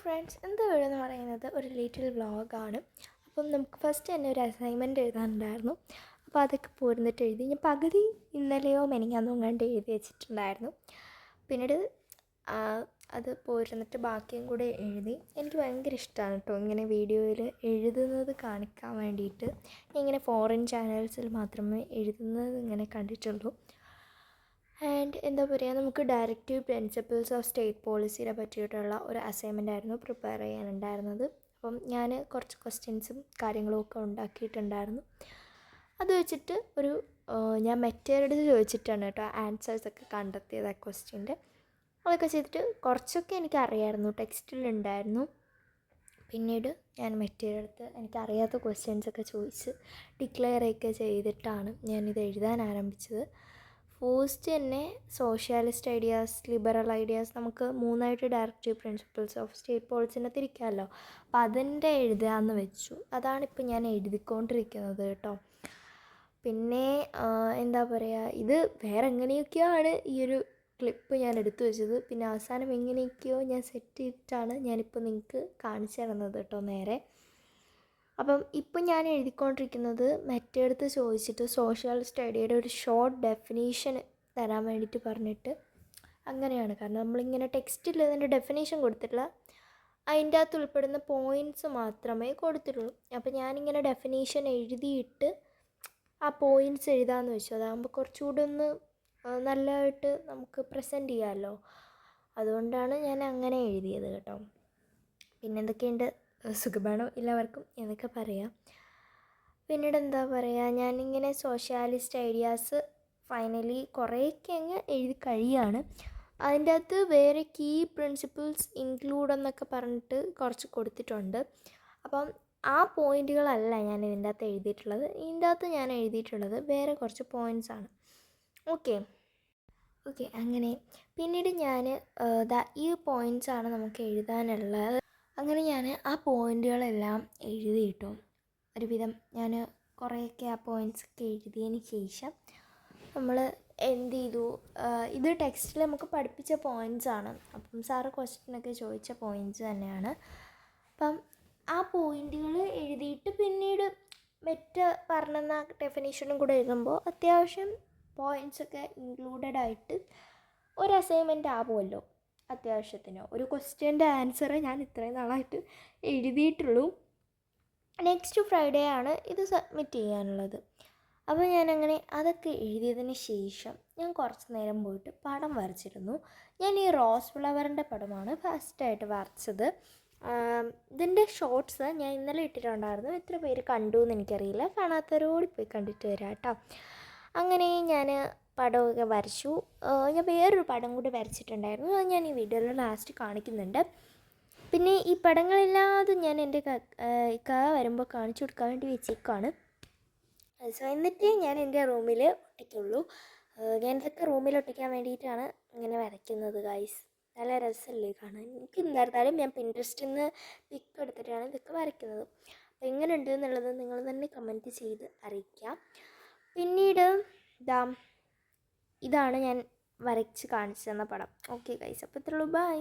Friends, ഇന്നത്തെ video എന്ന് പറയുന്നത് ഒരു ലിറ്റിൽ വ്ളോഗാണ്. അപ്പം നമുക്ക് ഫസ്റ്റ് തന്നെ ഒരു അസൈൻമെൻറ്റ് എഴുതാനുണ്ടായിരുന്നു. അപ്പോൾ അതൊക്കെ പോരുന്നിട്ട് എഴുതി. ഞാൻ പകുതി ഇന്നലെയോ മെനിങ്ങാന്നോ കണ്ട് എഴുതി വെച്ചിട്ടുണ്ടായിരുന്നു. പിന്നീട് അത് പോരുന്നിട്ട് ബാക്കിയും കൂടെ എഴുതി. എനിക്ക് ഭയങ്കര ഇഷ്ടമാണ് കേട്ടോ ഇങ്ങനെ വീഡിയോയിൽ എഴുതുന്നത് കാണിക്കാൻ വേണ്ടിയിട്ട്. ഞാൻ ഇങ്ങനെ ഫോറിൻ ചാനൽസിൽ മാത്രമേ എഴുതുന്നത് ഇങ്ങനെ കണ്ടിട്ടുള്ളൂ. ആൻഡ് എന്താ പറയുക, നമുക്ക് ഡയറക്റ്റീവ് പ്രിൻസിപ്പിൾസ് ഓഫ് സ്റ്റേറ്റ് പോളിസിയെ പറ്റിയിട്ടുള്ള ഒരു അസൈൻമെൻ്റ് ആയിരുന്നു പ്രിപ്പയർ ചെയ്യാനുണ്ടായിരുന്നത്. അപ്പം ഞാൻ കുറച്ച് ക്വസ്റ്റ്യൻസും കാര്യങ്ങളും ഒക്കെ ഉണ്ടാക്കിയിട്ടുണ്ടായിരുന്നു. അത് വെച്ചിട്ട് ഞാൻ മെറ്റേഡ് ചോദിച്ചിട്ടാണ് കേട്ടോ ആൻസേഴ്സൊക്കെ കണ്ടെത്തിയത് ആ ക്വസ്റ്റ്യൻ്റെ. അതൊക്കെ ചെയ്തിട്ട് കുറച്ചൊക്കെ എനിക്കറിയായിരുന്നു, ടെക്സ്റ്റിലുണ്ടായിരുന്നു. പിന്നീട് ഞാൻ മെറ്റീരിയൽ എടുത്ത് എനിക്കറിയാത്ത ക്വസ്റ്റ്യൻസൊക്കെ ചോദിച്ച് ഡിക്ലെയറൊക്കെ ചെയ്തിട്ടാണ് ഞാനിത് എഴുതാൻ ആരംഭിച്ചത്. ഫസ്റ്റ് തന്നെ സോഷ്യാലിസ്റ്റ് ഐഡിയാസ്, ലിബറൽ ഐഡിയാസ്, നമുക്ക് മൂന്നായിട്ട് ഡയറക്റ്റീവ് പ്രിൻസിപ്പിൾസ് ഓഫ് സ്റ്റേറ്റ് പോളിസിനെ തിരിക്കാമല്ലോ. അപ്പം അതിൻ്റെ എഴുതാമെന്ന് വെച്ചു. അതാണിപ്പോൾ ഞാൻ എഴുതിക്കൊണ്ടിരിക്കുന്നത് കേട്ടോ. പിന്നെ എന്താ പറയുക, ഇത് വേറെ എങ്ങനെയൊക്കെയാണ് ഈ ഒരു ക്ലിപ്പ് ഞാൻ എടുത്തു വെച്ചത്. പിന്നെ അവസാനം എങ്ങനെയൊക്കെയോ ഞാൻ സെറ്റ് ചെയ്തിട്ടാണ് ഞാനിപ്പോൾ നിങ്ങൾക്ക് കാണിച്ചു തരുന്നത് കേട്ടോ നേരെ. അപ്പം ഇപ്പം ഞാൻ എഴുതിക്കൊണ്ടിരിക്കുന്നത് മെറ്റെടുത്ത് ചോദിച്ചിട്ട് സോഷ്യലിസ്റ്റ് ഐഡിയയുടെ ഒരു ഷോർട്ട് ഡെഫിനീഷൻ തരാൻ വേണ്ടിയിട്ട് പറഞ്ഞിട്ട് അങ്ങനെയാണ്. കാരണം നമ്മളിങ്ങനെ ടെക്സ്റ്റിൽ അതിൻ്റെ ഡെഫിനേഷൻ കൊടുത്തിട്ടില്ല, അതിൻ്റെ അകത്ത് ഉൾപ്പെടുന്ന പോയിൻറ്റ്സ് മാത്രമേ കൊടുത്തിട്ടുള്ളൂ. അപ്പം ഞാനിങ്ങനെ ഡെഫിനേഷൻ എഴുതിയിട്ട് ആ പോയിൻറ്റ്സ് എഴുതാമെന്ന് വെച്ചു. അതാകുമ്പോൾ കുറച്ചുകൂടെ ഒന്ന് നല്ലതായിട്ട് നമുക്ക് പ്രസൻറ്റ് ചെയ്യാമല്ലോ. അതുകൊണ്ടാണ് ഞാൻ അങ്ങനെ എഴുതിയത് കേട്ടോ. പിന്നെ എന്തൊക്കെയുണ്ട്, സുഖമാണോ എല്ലാവർക്കും എന്നൊക്കെ പറയാം. പിന്നീട് എന്താ പറയുക, ഞാനിങ്ങനെ സോഷ്യാലിസ്റ്റ് ഐഡിയാസ് ഫൈനലി കുറേയൊക്കെ അങ്ങ് എഴുതി കഴിയാണ്. അതിൻ്റെ അകത്ത് വേറെ കീ പ്രിൻസിപ്പിൾസ് ഇൻക്ലൂഡ് എന്നൊക്കെ പറഞ്ഞിട്ട് കുറച്ച് കൊടുത്തിട്ടുണ്ട്. അപ്പം ആ പോയിൻറ്റുകളല്ല ഞാൻ ഇതിൻ്റെ അകത്ത് എഴുതിയിട്ടുള്ളത്. ഇതിൻ്റെ അകത്ത് ഞാൻ എഴുതിയിട്ടുള്ളത് വേറെ കുറച്ച് പോയിൻറ്റ്സാണ്. ഓക്കെ, അങ്ങനെ പിന്നീട് ഞാൻ ഈ പോയിൻറ്റ്സാണ് നമുക്ക് എഴുതാനുള്ളത്. അങ്ങനെ ഞാൻ ആ പോയിൻറ്റുകളെല്ലാം എഴുതിയിട്ടു. ഒരുവിധം ഞാൻ കുറേയൊക്കെ ആ പോയിൻറ്റ്സൊക്കെ എഴുതിയതിന് ശേഷം നമ്മൾ എന്ത് ചെയ്തു, ഇത് ടെക്സ്റ്റിൽ നമുക്ക് പഠിപ്പിച്ച പോയിൻറ്റ്സാണ്. അപ്പം സാറ് ക്വസ്റ്റ്യനൊക്കെ ചോദിച്ച പോയിൻറ്റ്സ് തന്നെയാണ്. അപ്പം ആ പോയിൻറ്റുകൾ എഴുതിയിട്ട് പിന്നീട് പറഞ്ഞ ഡെഫിനേഷനും കൂടെ എഴുതുമ്പോൾ അത്യാവശ്യം പോയിൻറ്റ്സൊക്കെ ഇൻക്ലൂഡഡ് ആയിട്ട് ഒരു അസൈൻമെൻറ്റ് ആവുമല്ലോ. അത്യാവശ്യത്തിന് ഒരു ക്വസ്റ്റ്യൻ്റെ ആൻസർ ഞാൻ ഇത്രയും നാളായിട്ട് എഴുതിയിട്ടുള്ളൂ. നെക്സ്റ്റ് ഫ്രൈഡേ ആണ് ഇത് സബ്മിറ്റ് ചെയ്യാനുള്ളത്. അപ്പോൾ ഞാനങ്ങനെ അതൊക്കെ എഴുതിയതിന് ശേഷം ഞാൻ കുറച്ച് നേരം പോയിട്ട് പടം വരച്ചിരുന്നു. ഞാൻ ഈ റോസ് ഫ്ലവറിൻ്റെ പടമാണ് ഫസ്റ്റായിട്ട് വരച്ചത്. ഇതിൻ്റെ ഷോർട്സ് ഞാൻ ഇന്നലെ ഇട്ടിട്ടുണ്ടായിരുന്നു. എത്ര പേര് കണ്ടു എന്ന് എനിക്കറിയില്ല. കാണാത്തവരോട് പോയി കണ്ടിട്ട് വരാം കേട്ടോ. അങ്ങനെ ഞാൻ പടമൊക്കെ വരച്ചു. ഞാൻ വേറൊരു പടം കൂടി വരച്ചിട്ടുണ്ടായിരുന്നു. അത് ഞാൻ ഈ വീഡിയോയിൽ ലാസ്റ്റ് കാണിക്കുന്നുണ്ട്. പിന്നെ ഈ പടങ്ങളില്ലാതെ ഞാൻ എൻ്റെ ഇക്ക വരുമ്പോൾ കാണിച്ചു കൊടുക്കാൻ വേണ്ടി വെച്ചേക്കാണ്. സോ എന്നിട്ട് ഞാൻ എൻ്റെ റൂമിൽ ഒട്ടിക്കുള്ളൂ. ഞാൻ ഇതൊക്കെ റൂമിൽ ഒട്ടിക്കാൻ വേണ്ടിയിട്ടാണ് ഇങ്ങനെ വരയ്ക്കുന്നത് ഗൈസ്. നല്ല രസമല്ലേ കാണാൻ. എനിക്ക് എന്തായിരുന്നാലും ഞാൻ പിൻട്രസ്റ്റിൽ നിന്ന് പിക്ക് എടുത്തിട്ടാണ് ഇതൊക്കെ വരയ്ക്കുന്നത്. അപ്പോൾ എങ്ങനെയുണ്ട് എന്നുള്ളത് നിങ്ങൾ തന്നെ കമൻറ്റ് ചെയ്ത് അറിയിക്കാം. പിന്നീട് ഇതാണ് ഞാൻ വരച്ച് കാണിച്ചു തന്ന പടം. ഓക്കെ ഗൈസ്, അപ്പോൾ ഇത്രയുള്ളൂ. ബൈ.